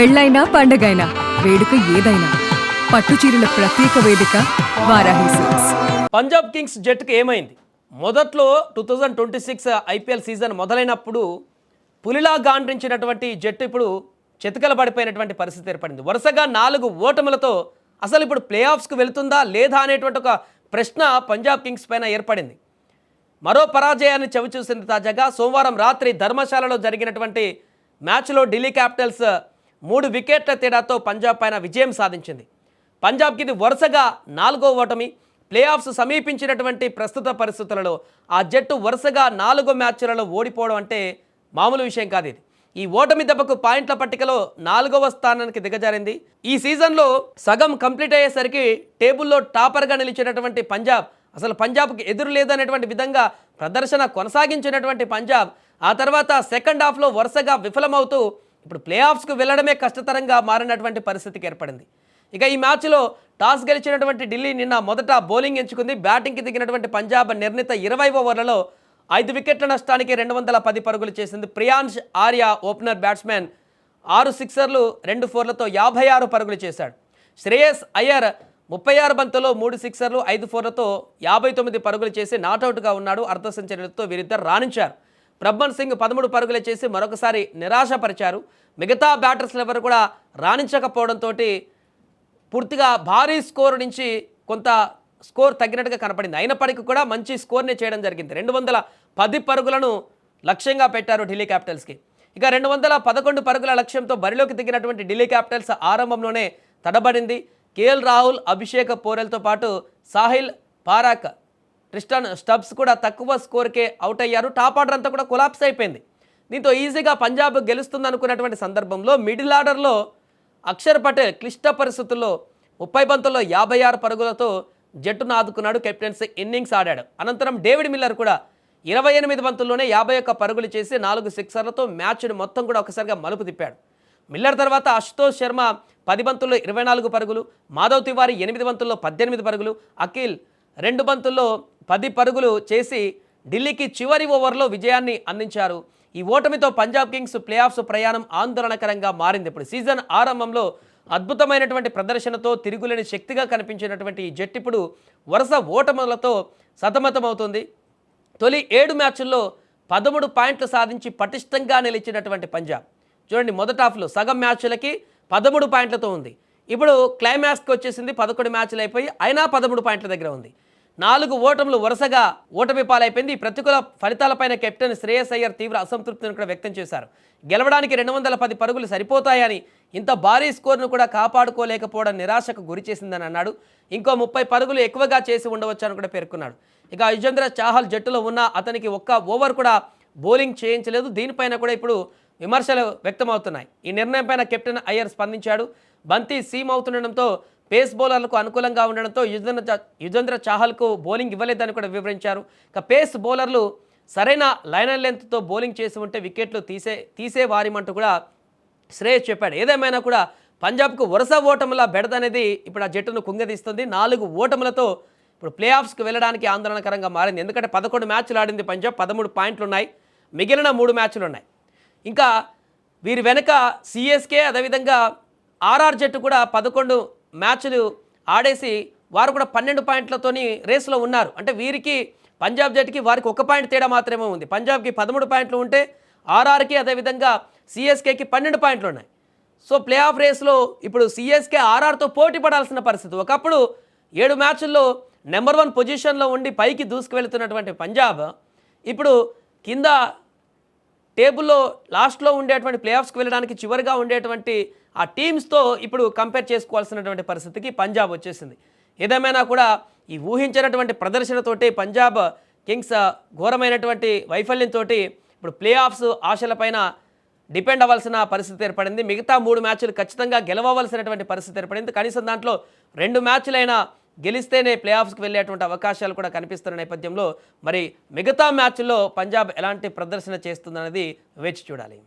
పెళ్ళైనా పండగైనా వేడుక ఏదైనా పట్టుచీరల ప్రత్యేక వేదిక వారాహి సిల్క్స్. పంజాబ్ కింగ్స్ జట్టుకు ఏమైంది? మొదట్లో 2026 ఐపీఎల్ సీజన్ మొదలైనప్పుడు పులిలా గాండ్రించినటువంటి జట్టు ఇప్పుడు చితకల పడిపోయినటువంటి పరిస్థితి ఏర్పడింది. వరుసగా 4 ఓటములతో అసలు ఇప్పుడు ప్లే ఆఫ్స్కు వెళుతుందా లేదా అనేటువంటి ఒక ప్రశ్న పంజాబ్ కింగ్స్ పైన ఏర్పడింది. మరో పరాజయాన్ని చవిచూసింది. తాజాగా సోమవారం రాత్రి ధర్మశాలలో జరిగినటువంటి మ్యాచ్లో ఢిల్లీ క్యాపిటల్స్ 3 వికెట్ల తేడాతో పంజాబ్ పైన విజయం సాధించింది. పంజాబ్కి ఇది వరుసగా 4వ ఓటమి. ప్లే ఆఫ్స్ సమీపించినటువంటి ప్రస్తుత పరిస్థితులలో ఆ జట్టు వరుసగా 4 మ్యాచ్లలో ఓడిపోవడం అంటే మామూలు విషయం కాదు. ఇది ఈ ఓటమి దెబ్బకు పాయింట్ల పట్టికలో 4వ స్థానానికి దిగజారింది. ఈ సీజన్లో సగం కంప్లీట్ అయ్యేసరికి టేబుల్లో టాపర్గా నిలిచినటువంటి పంజాబ్, అసలు పంజాబ్కి ఎదురు లేదనేటువంటి విధంగా ప్రదర్శన కొనసాగించినటువంటి పంజాబ్ ఆ తర్వాత సెకండ్ హాఫ్లో వరుసగా విఫలమవుతూ ఇప్పుడు ప్లే ఆఫ్స్కు వెళ్ళడమే కష్టతరంగా మారినటువంటి పరిస్థితికి ఏర్పడింది. ఇక ఈ మ్యాచ్లో టాస్ గెలిచినటువంటి ఢిల్లీ నిన్న మొదట బౌలింగ్ ఎంచుకుంది. బ్యాటింగ్కి దిగినటువంటి పంజాబ్ నిర్ణీత 20 ఓవర్లలో 5 వికెట్ల నష్టానికి 210 పరుగులు చేసింది. ప్రియాంష్ ఆర్య ఓపెనర్ బ్యాట్స్మెన్ 6 సిక్సర్లు 2 ఫోర్లతో 56 పరుగులు చేశాడు. శ్రేయస్ అయ్యర్ 36 బంతుల్లో 3 సిక్సర్లు 5 ఫోర్లతో 59 పరుగులు చేసి నాటౌట్గా ఉన్నాడు. అర్ధ సెంచరీలతో వీరిద్దరు రాణించారు. ప్రబ్మన్ సింగ్ 13 పరుగులు చేసి మరొకసారి నిరాశపరిచారు. మిగతా బ్యాటర్స్లు ఎవరు కూడా రాణించకపోవడంతో పూర్తిగా భారీ స్కోర్ నుంచి కొంత స్కోర్ తగ్గినట్టుగా కనపడింది. అయినప్పటికీ కూడా మంచి స్కోర్ని చేయడం జరిగింది. 210 పరుగులను లక్ష్యంగా పెట్టారు ఢిల్లీ క్యాపిటల్స్కి. ఇక 211 పరుగుల లక్ష్యంతో బరిలోకి దిగినటువంటి ఢిల్లీ క్యాపిటల్స్ ఆరంభంలోనే తడబడింది. కేఎల్ రాహుల్, అభిషేక్ పోరెల్తో పాటు సాహిల్, పారాక్, ట్రిస్టన్ స్టబ్స్ కూడా తక్కువ స్కోర్కే అవుట్ అయ్యారు. టాప్ ఆర్డర్ అంతా కూడా కొలాప్స్ అయిపోయింది. దీంతో ఈజీగా పంజాబ్ గెలుస్తుంది అనుకున్నటువంటి సందర్భంలో మిడిల్ ఆర్డర్లో అక్షర్ పటేల్ క్లిష్ట పరిస్థితుల్లో 30 బంతుల్లో 56 పరుగులతో జట్టును ఆదుకున్నాడు. కెప్టెన్స్ ఇన్నింగ్స్ ఆడాడు. అనంతరం డేవిడ్ మిల్లర్ కూడా 28 బంతుల్లోనే 51 పరుగులు చేసి 4 సిక్సర్లతో మ్యాచ్ను మొత్తం కూడా ఒకసారిగా మలుపు తిప్పాడు. మిల్లర్ తర్వాత అశుతోష్ శర్మ 10 బంతుల్లో 24 పరుగులు, మాధవ్ తివారీ 8 బంతుల్లో 18 పరుగులు, అఖిల్ 2 బంతుల్లో 10 పరుగులు చేసి ఢిల్లీకి చివరి ఓవర్లో విజయాన్ని అందించారు. ఈ ఓటమితో పంజాబ్ కింగ్స్ ప్లే ఆఫ్స్ ప్రయాణం ఆందోళనకరంగా మారింది. ఇప్పుడు సీజన్ ఆరంభంలో అద్భుతమైనటువంటి ప్రదర్శనతో తిరుగులేని శక్తిగా కనిపించినటువంటి ఈ జట్టు ఇప్పుడు వరుస ఓటములతో సతమతమవుతుంది. తొలి 7 మ్యాచ్ల్లో 13 పాయింట్లు సాధించి పటిష్టంగా నిలిచినటువంటి పంజాబ్ చూడండి, మొదటి హాఫ్లో సగం మ్యాచ్లకి 13 పాయింట్లతో ఉంది. ఇప్పుడు క్లైమాక్స్కి వచ్చేసింది. 11 మ్యాచ్లు అయిపోయి అయినా 13 పాయింట్ల దగ్గర ఉంది. 4 ఓటములు వరుసగా ఓటమి పాలైపోయింది. ఈ ప్రతికూల ఫలితాలపైన కెప్టెన్ శ్రేయస్ అయ్యర్ తీవ్ర అసంతృప్తిని కూడా వ్యక్తం చేశారు. గెలవడానికి 210 పరుగులు సరిపోతాయని, ఇంత భారీ స్కోర్ను కూడా కాపాడుకోలేకపోవడం నిరాశకు గురిచేసిందని అన్నాడు. ఇంకో 30 పరుగులు ఎక్కువగా చేసి ఉండవచ్చని కూడా పేర్కొన్నాడు. ఇక యుజ్వేంద్ర చాహల్ జట్టులో ఉన్న అతనికి ఒక్క ఓవర్ కూడా బౌలింగ్ చేయించలేదు. దీనిపైన కూడా ఇప్పుడు విమర్శలు వ్యక్తమవుతున్నాయి. ఈ నిర్ణయం పైన కెప్టెన్ అయ్యర్ స్పందించాడు. బంతి సీమ్ అవుతుండడంతో పేస్ బౌలర్లకు అనుకూలంగా ఉండడంతో యుజ్వేంద్ర చాహల్కు బౌలింగ్ ఇవ్వలేదని కూడా వివరించారు. ఇక పేస్ బౌలర్లు సరైన లైన్ అండ్ లెంత్తో బౌలింగ్ చేసి ఉంటే వికెట్లు తీసేవారిమంటూ కూడా శ్రేయస్ చెప్పాడు. ఏదేమైనా కూడా పంజాబ్కు వరుస ఓటముల బెడదనేది ఇప్పుడు ఆ జట్టును కుంగదీస్తుంది. 4 ఓటములతో ఇప్పుడు ప్లే ఆఫ్స్కి వెళ్ళడానికి ఆందోళనకరంగా మారింది. ఎందుకంటే 11 మ్యాచ్లు ఆడింది పంజాబ్, 13 పాయింట్లు ఉన్నాయి. మిగిలిన 3 మ్యాచ్లు ఉన్నాయి. ఇంకా వీరి వెనక సిఎస్కే అదేవిధంగా ఆర్ఆర్ జట్టు కూడా 11 మ్యాచ్లు ఆడేసి వారు కూడా 12 పాయింట్లతోని రేసులో ఉన్నారు. అంటే వీరికి పంజాబ్ జట్టుకి వారికి 1 పాయింట్ తేడా మాత్రమే ఉంది. పంజాబ్కి 13 పాయింట్లు ఉంటే ఆర్ఆర్కి అదేవిధంగా సిఎస్కేకి 12 పాయింట్లు ఉన్నాయి. సో ప్లే ఆఫ్ రేస్లో ఇప్పుడు సిఎస్కే ఆర్ఆర్తో పోటీ పడాల్సిన పరిస్థితి. ఒకప్పుడు 7 మ్యాచ్ల్లో నెంబర్ 1 పొజిషన్లో ఉండి పైకి దూసుకువెళ్తున్నటువంటి పంజాబ్ ఇప్పుడు కింద టేబుల్లో లాస్ట్లో ఉండేటువంటి ప్లే ఆఫ్స్కి వెళ్ళడానికి చివరిగా ఉండేటువంటి ఆ టీమ్స్తో ఇప్పుడు కంపేర్ చేసుకోవాల్సినటువంటి పరిస్థితికి పంజాబ్ వచ్చేసింది. ఏదేమైనా కూడా ఈ ఊహించినటువంటి ప్రదర్శనతోటి పంజాబ్ కింగ్స్ ఘోరమైనటువంటి వైఫల్యంతో ఇప్పుడు ప్లే ఆఫ్స్ ఆశలపైన డిపెండ్ అవ్వాల్సిన పరిస్థితి ఏర్పడింది. మిగతా 3 మ్యాచ్లు ఖచ్చితంగా గెలవవలసినటువంటి పరిస్థితి ఏర్పడింది. కనీసం దాంట్లో 2 మ్యాచ్లైనా గెలిస్తేనే ప్లే ఆఫ్స్కి వెళ్ళేటువంటి అవకాశాలు కూడా కనిపిస్తున్న నేపథ్యంలో మరి మిగతా మ్యాచ్ల్లో పంజాబ్ ఎలాంటి ప్రదర్శన చేస్తుందనేది వేచి చూడాలి.